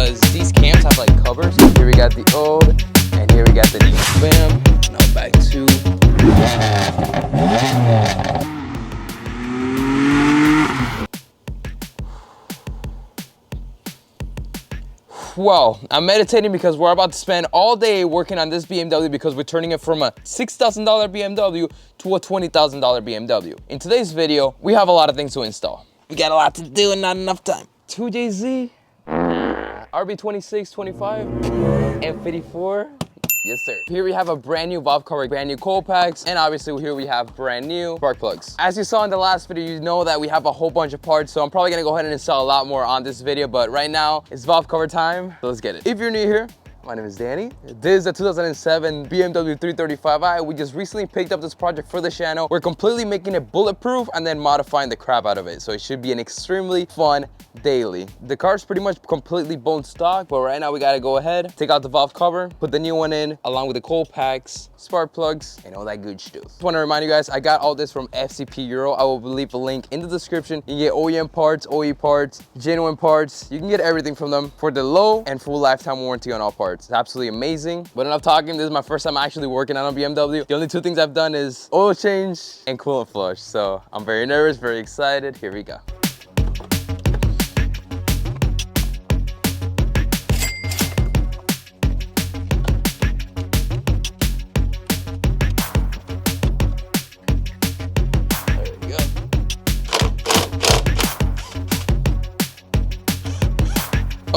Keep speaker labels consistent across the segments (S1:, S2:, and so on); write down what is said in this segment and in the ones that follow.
S1: because these cams have like covers. Here we got the old, and here we got the new. Bam. Now back to. Well, I'm meditating because we're about to spend all day working on this BMW because we're turning it from a $6,000 BMW to a $20,000 BMW. In today's video, we have a lot of things to install. We got a lot to do and not enough time. 2JZ, RB26, 25, and 54. Yes, sir. Here we have a brand new valve cover, brand new coil packs, and obviously here we have brand new spark plugs. As you saw in the last video, you know that we have a whole bunch of parts, so I'm probably gonna go ahead and install a lot more on this video, but right now it's valve cover time, so let's get it. If you're new here, my name is Danny. This is a 2007 BMW 335i. We just recently picked up this project for the channel. We're completely making it bulletproof and then modifying the crap out of it. So it should be an extremely fun daily. The car's pretty much completely bone stock, but right now we gotta go ahead, take out the valve cover, put the new one in, along with the coil packs, spark plugs, and all that good stuff. Just wanna remind you guys, I got all this from FCP Euro. I will leave a link in the description. You can get OEM parts, OE parts, genuine parts. You can get everything from them for the low and full lifetime warranty on all parts. It's absolutely amazing. But enough talking, this is my first time actually working on a BMW. The only two things I've done is oil change and coolant flush. So I'm very nervous, very excited. Here we go.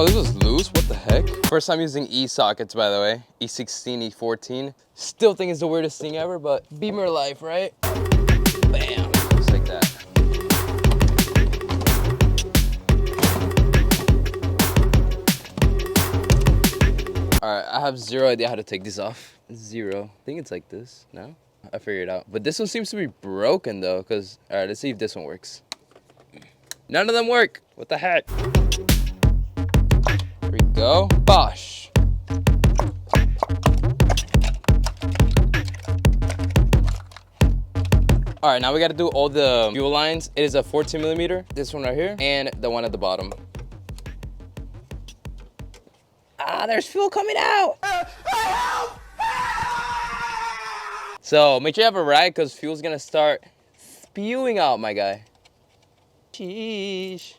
S1: Oh, this was loose, what the heck? First time using E-sockets, by the way. E16, E14. Still think it's the weirdest thing ever, but Beamer life, right? Bam, just like that. All right, I have zero idea how to take these off. Zero, I think it's like this, no? I figured it out. But this one seems to be broken though, because, all right, let's see if this one works. None of them work, what the heck? There we go. Bosh. All right, now we got to do all the fuel lines. It is a 14 millimeter, this one right here, and the one at the bottom. Ah, there's fuel coming out. So make sure you have a rag because fuel's gonna start spewing out, my guy. Sheesh.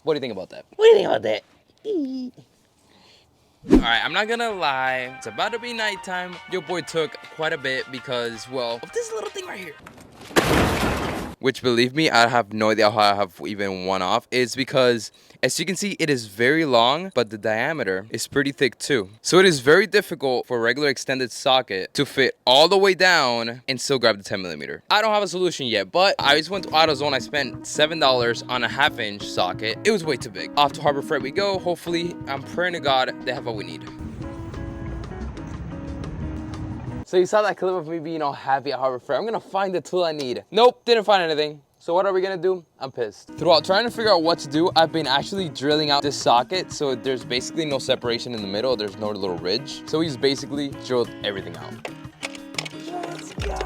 S1: What do you think about that? What do you think about that? All right, I'm not gonna lie. It's about to be nighttime. Your boy took quite a bit because, well, of this little thing right here. Which, believe me, I have no idea how I have even one off. It's because, as you can see, it is very long, but the diameter is pretty thick too. So it is very difficult for a regular extended socket to fit all the way down and still grab the 10 millimeter. I don't have a solution yet, but I just went to AutoZone. I spent $7 on a 1/2-inch socket. It was way too big. Off to Harbor Freight we go. Hopefully, I'm praying to God they have what we need. So you saw that clip of me being all happy at Harbor Freight. I'm gonna find the tool I need. Nope, didn't find anything. So what are we gonna do? I'm pissed. Throughout trying to figure out what to do, I've been actually drilling out this socket so there's basically no separation in the middle. There's no little ridge. So we just basically drilled everything out. Let's go.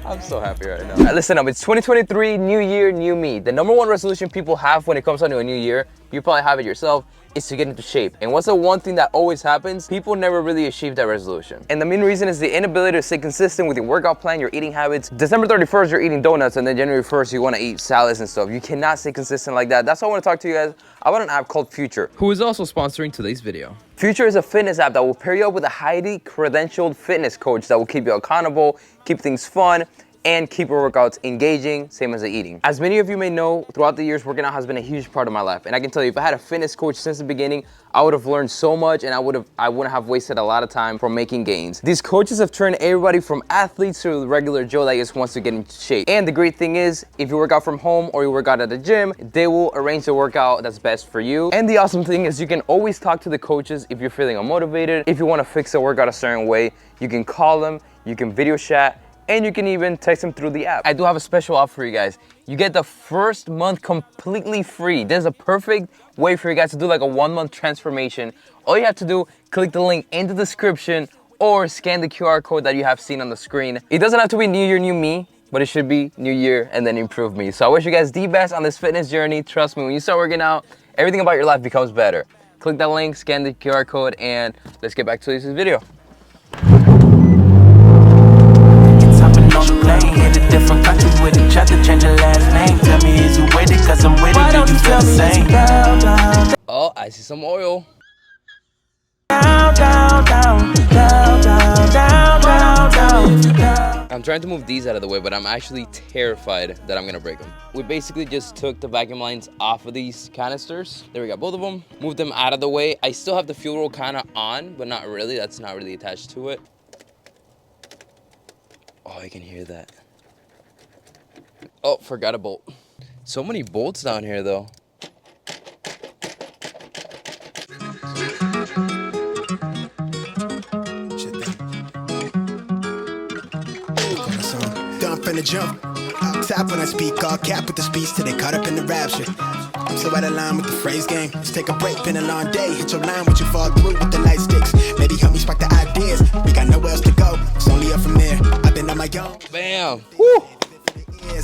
S1: I'm so happy right now. All right, listen up, it's 2023, new year, new me. The #1 resolution people have when it comes to a new year, you probably have it yourself, is to get into shape. And what's the one thing that always happens? People never really achieve that resolution. And the main reason is the inability to stay consistent with your workout plan, your eating habits. December 31st, you're eating donuts, and then January 1st, you wanna eat salads and stuff. You cannot stay consistent like that. That's why I wanna talk to you guys about an app called Future, who is also sponsoring today's video. Future is a fitness app that will pair you up with a highly credentialed fitness coach that will keep you accountable, keep things fun, and keep your workouts engaging, same as the eating. As many of you may know, throughout the years, working out has been a huge part of my life. And I can tell you, if I had a fitness coach since the beginning, I would have learned so much and I wouldn't have wasted a lot of time from making gains. These coaches have trained everybody from athletes to the regular Joe that just wants to get into shape. And the great thing is, if you work out from home or you work out at the gym, they will arrange the workout that's best for you. And the awesome thing is you can always talk to the coaches if you're feeling unmotivated. If you want to fix a workout a certain way, you can call them, you can video chat, and you can even text them through the app. I do have a special offer for you guys. You get the first month completely free. This is a perfect way for you guys to do like a 1-month transformation. All you have to do, click the link in the description, or scan the QR code that you have seen on the screen. It doesn't have to be New Year, New Me, but it should be New Year and then Improve Me. So I wish you guys the best on this fitness journey. Trust me, when you start working out, everything about your life becomes better. Click that link, scan the QR code, and let's get back to this video. Oh, I see some oil. I'm trying to move these out of the way, but I'm actually terrified that I'm gonna break them. We basically just took the vacuum lines off of these canisters. There we go, both of them. Moved them out of the way. I still have the fuel roll kind of on, but not really. That's not really attached to it. Oh, I can hear that. Oh, forgot a bolt. So many bolts down here, though.
S2: Finna jump top when I speak, all cap with the speech till they caught up in the rapture. I'm so out of line with the phrase game. Let's take a break, been a long day. Hit your line, what you fall through with the light sticks. Maybe help me spark the ideas. We got nowhere else to go. It's only up from there. I've been on my own.
S1: Bam. Woo.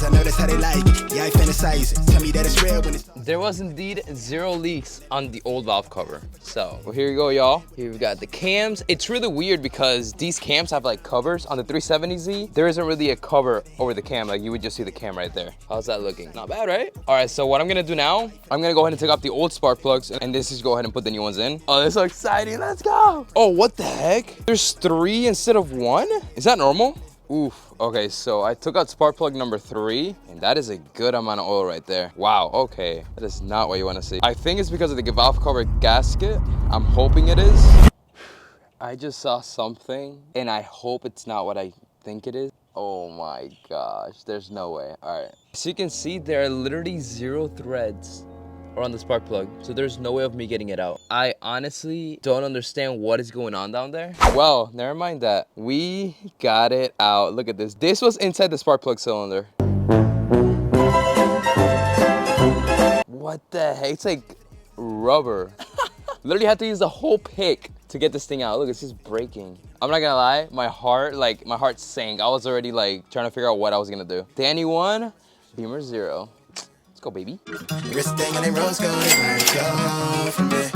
S2: I know that's how they like it. Yeah, I fantasize it. Tell me that it's real when it's...
S1: There was indeed 0 leaks on the old valve cover. So, well, here you go, y'all. Here we've got the cams. It's really weird because these cams have like covers. On the 370Z, there isn't really a cover over the cam. Like you would just see the cam right there. How's that looking? Not bad, right? All right, so what I'm gonna do now, I'm gonna go ahead and take off the old spark plugs and this is go ahead and put the new ones in. Oh, that's so exciting. Let's go. Oh, what the heck? There's 3 instead of 1? Is that normal? Oof. Okay, so I took out spark plug number 3, and that is a good amount of oil right there. Wow, okay. That is not what you want to see. I think it's because of the valve cover gasket. I'm hoping it is. I just saw something, and I hope it's not what I think it is. Oh my gosh, there's no way. All right. So you can see there are literally 0 threads on the spark plug, so there's no way of me getting it out. I honestly don't understand what is going on down there. Well, never mind that. We got it out. Look at this. This was inside the spark plug cylinder. What the heck? It's like rubber. Literally had to use the whole pick to get this thing out. Look, it's just breaking. I'm not gonna lie, my heart sank. I was already like trying to figure out what I was gonna do. Danny 1, Beamer 0. Let's go, baby.
S2: Wrist thing and they rose gold, and go from it.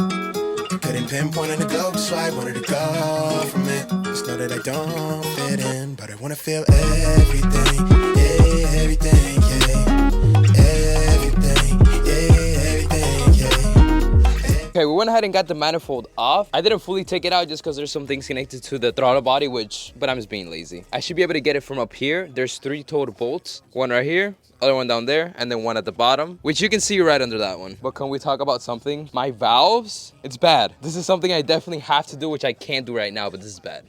S2: Couldn't pinpoint on the globe, so I wanted to go from it. Just know that I don't fit in, but I wanna feel everything, yeah, everything, yeah, everything, yeah, everything, yeah.
S1: Okay, we went ahead and got the manifold off. I didn't fully take it out just because there's some things connected to the throttle body, but I'm just being lazy. I should be able to get it from up here. There's 3 total bolts, one right here, other one down there, and then one at the bottom, which you can see right under that one. But can we talk about something? My valves, it's bad. This is something I definitely have to do, which I can't do right now, but this is bad.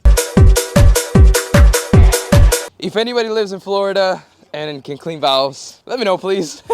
S1: If anybody lives in Florida and can clean valves, let me know, please.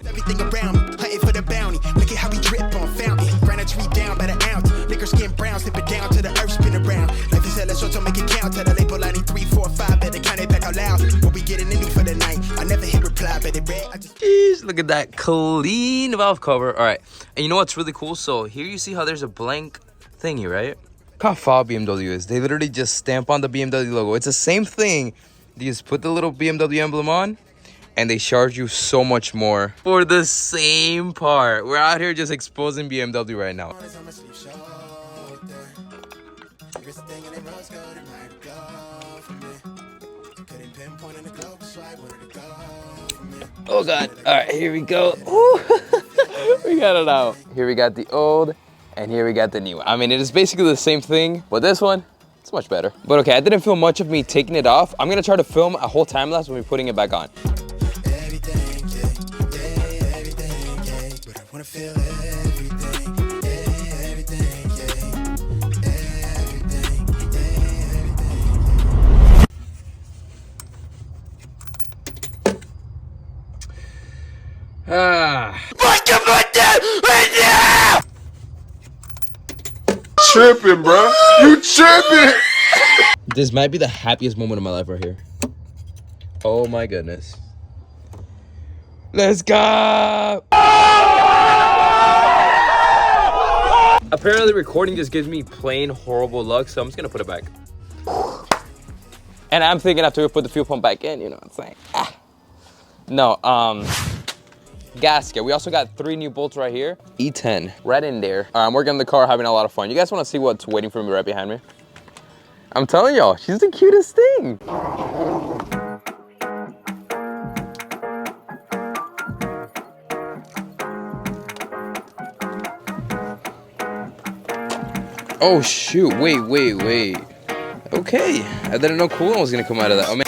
S2: Everything around me, hunting for the bounty. Look at how we drip on fountain. Granite tree down by the ounce. Liquor skin brown, slip it down to the earth, spin around. Life is hell, so to make it count. Tell the label I need 3, 4, 5, better count it back out loud. What we getting into for the night? I never hit reply, but it read.
S1: Jeez, look at that clean valve cover. All right, and you know what's really cool? So here you see how there's a blank thingy, right? Look how foul BMW is. They literally just stamp on the BMW logo. It's the same thing. You just put the little BMW emblem on, and they charge you so much more for the same part. We're out here just exposing BMW right now. Oh God, all right, here we go. We got it out. Here we got the old, and here we got the new one. I mean, it is basically the same thing, but this one, it's much better. But okay, I didn't film much of me taking it off. I'm gonna try to film a whole time lapse when we're putting it back on.
S2: Everything, yeah, everything, yeah, but I wanna feel everything, yeah, everything, yeah, everything,
S1: Ah.
S3: Tripping, bro. You tripping.
S1: This might be the happiest moment of my life right here. Oh my goodness. Let's go. Apparently recording just gives me plain horrible luck, so I'm just gonna put it back. And I'm thinking after we put the fuel pump back in, you know what I'm saying? Ah. No, gasket. We also got 3 new bolts right here. E10, right in there. I'm working on the car, having a lot of fun. You guys wanna see what's waiting for me right behind me? I'm telling y'all, she's the cutest thing. Oh shoot, wait. Okay, I didn't know coolant was gonna come out of that. Oh man.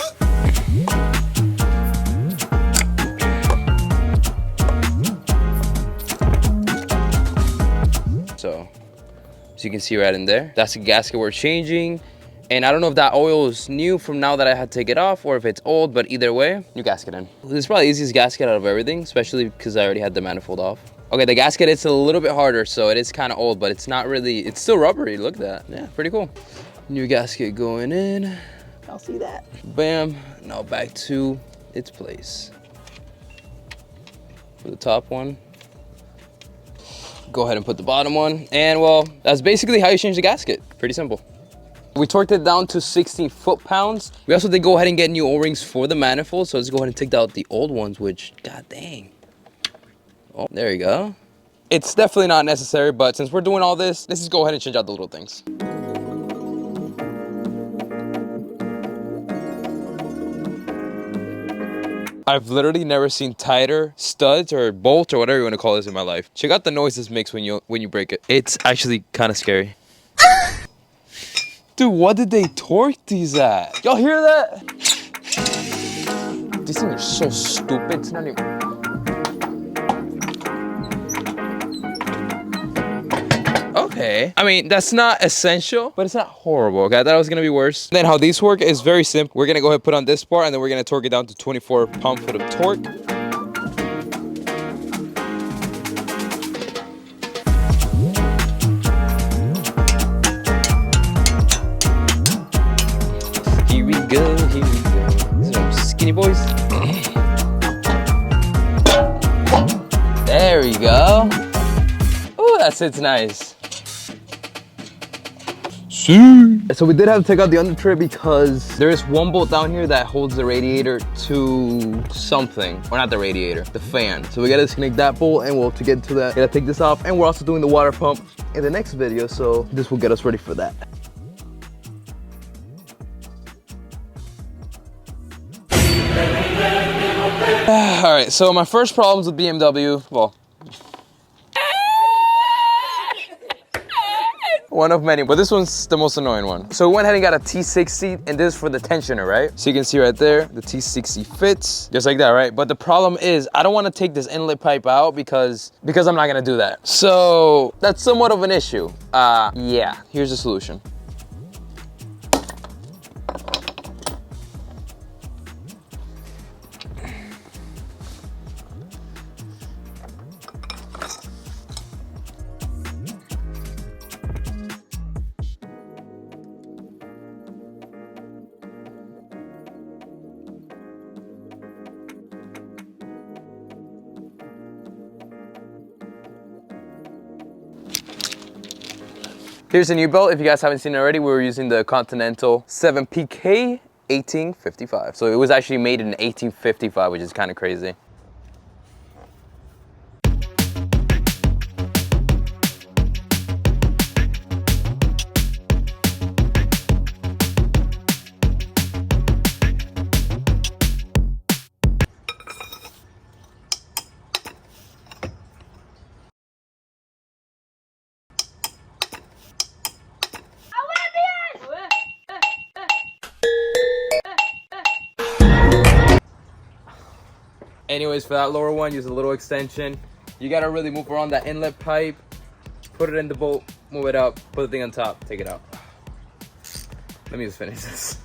S1: So you can see right in there, that's the gasket we're changing. And I don't know if that oil is new from now that I had to take it off or if it's old, but either way, new gasket in. This is probably the easiest gasket out of everything, especially because I already had the manifold off. Okay, the gasket, it's a little bit harder, so it is kind of old, but it's not really, it's still rubbery. Look at that. Yeah, pretty cool. New gasket going in. I'll see that. Bam. Now back to its place. For the top one. Go ahead and put the bottom one. And well, that's basically how you change the gasket. Pretty simple. We torqued it down to 16 foot-pounds. We also did go ahead and get new O-rings for the manifold, so let's go ahead and take out the old ones, which, god dang. Oh, there you go. It's definitely not necessary, but since we're doing all this, let's just go ahead and change out the little things. I've literally never seen tighter studs or bolts or whatever you want to call this in my life. Check out the noise this makes when you break it. It's actually kind of scary. Dude, what did they torque these at? Y'all hear that? These things are so stupid. It's not even... Okay. I mean, that's not essential, but it's not horrible. Okay, I thought it was gonna be worse. Then how these work is very simple. We're gonna go ahead and put on this part, and then we're gonna torque it down to 24 pound-foot of torque. Here we go. These are skinny boys. There we go. Ooh, that sits nice. So we did have to take out the under tray because there is one bolt down here that holds the radiator to something, or not the radiator, the fan. So we gotta disconnect that bolt, and we'll to get to that, gotta take this off, and we're also doing the water pump in the next video, so this will get us ready for that. All right, so my first problems with BMW, well, one of many, but this one's the most annoying one. So we went ahead and got a T60, and this is for the tensioner, right? So you can see right there, the T60 fits, just like that, right? But the problem is, I don't wanna take this inlet pipe out because I'm not gonna do that. So that's somewhat of an issue. Yeah, here's the solution. Here's a new belt. If you guys haven't seen it already, we were using the Continental 7PK 1855. So it was actually made in 1855, which is kind of crazy. Anyways, for that lower one, use a little extension. You gotta really move around that inlet pipe, put it in the bolt, move it up, put the thing on top, take it out. Let me just finish this.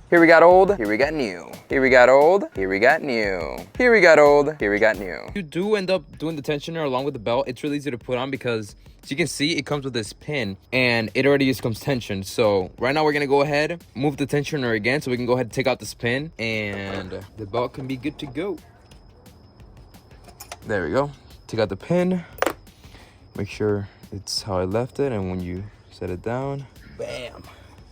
S1: Here we got old, here we got new. Here we got old, here we got new. Here we got old, here we got new. You do end up doing the tensioner along with the belt. It's really easy to put on because, as you can see, it comes with this pin and it already just comes tensioned. So right now we're gonna go ahead, move the tensioner again so we can go ahead and take out this pin and the belt can be good to go. There we go. Take out the pin. Make sure it's how I left it, and when you set it down, bam.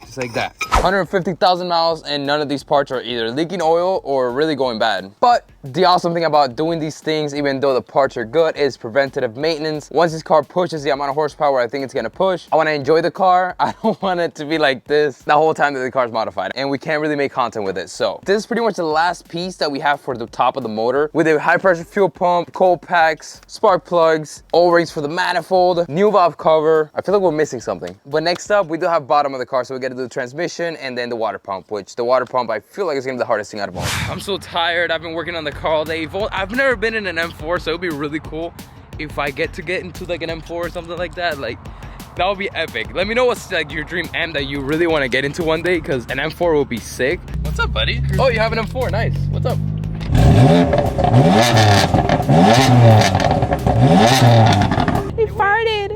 S1: Just just like that. 150,000 miles and none of these parts are either leaking oil or really going bad. But the awesome thing about doing these things, even though the parts are good, is preventative maintenance. Once this car pushes the amount of horsepower I think it's gonna push, I wanna enjoy the car. I don't want it to be like this the whole time that the car's modified, and we can't really make content with it. So this is pretty much the last piece that we have for the top of the motor, with a high pressure fuel pump, cold packs, spark plugs, O-rings for the manifold, new valve cover. I feel like we're missing something. But next up, we do have bottom of the car, so we gotta do the transmission and then the water pump, which the water pump I feel like is gonna be the hardest thing out of all. I'm so tired. I've been working on the car all day. I've never been in an M4, so it would be really cool if I get into like an M4 or something like that. Like, that would be epic. Let me know what's like your dream M that you really want to get into one day, because an M4 would be sick. What's up, buddy? Oh, you have an M4, nice. What's up? He farted.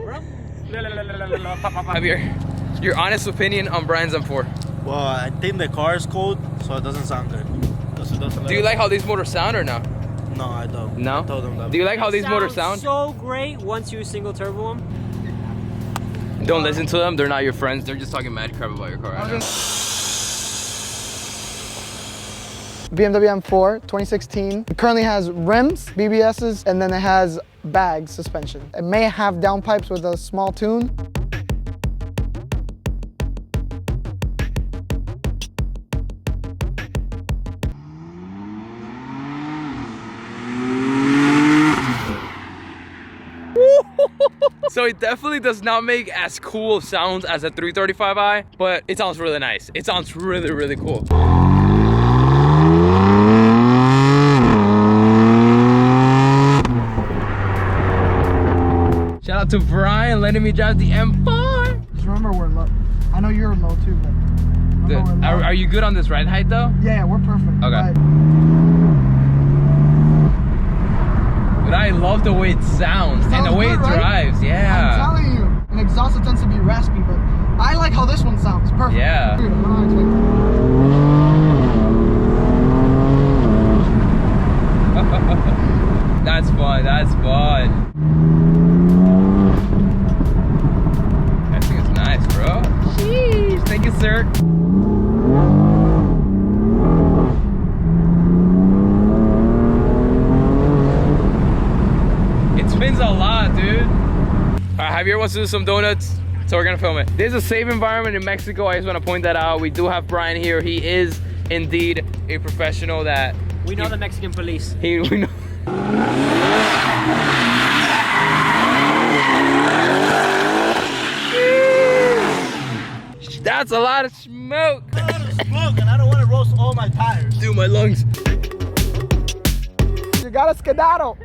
S1: Have your honest opinion on Brian's M4.
S4: Well, I think the car is cold, so it doesn't sound good.
S1: Do you like how these motors sound or no?
S4: No, I don't.
S1: No?
S4: I told them that.
S1: Do you like how these motors sound?
S5: So great once you single turbo them.
S1: Don't listen to them. They're not your friends. They're just talking mad crap about your car right now.
S6: BMW M4 2016. It currently has rims, BBSs, and then it has bag suspension. It may have downpipes with a small tune.
S1: So it definitely does not make as cool sounds as a 335i, but it sounds really nice. It sounds really, really cool. Shout out to Brian letting me drive the M4.
S6: Just remember we're low. I know you're low too, but remember we're low.
S1: Are you good on this ride height though?
S6: Yeah, we're perfect.
S1: Okay. But I love the way it sounds and the way it drives, yeah.
S6: I'm telling you, an exhaust tends to be raspy, but I like how this one sounds. Perfect.
S1: Yeah.
S6: Dude, I'm not expecting.
S1: That's fun, that's fun. I think it's nice, bro. Sheesh, thank you, sir. Spins a lot, dude. Javier wants to do some donuts, so we're gonna film it. This is a safe environment in Mexico. I just want to point that out. We do have Brian here. He is indeed a professional that
S5: We know the Mexican police.
S1: we know. That's a lot of smoke.
S4: A lot of smoke, and I don't want to roast all my tires.
S1: Dude, my lungs.
S6: You gotta skedaddle.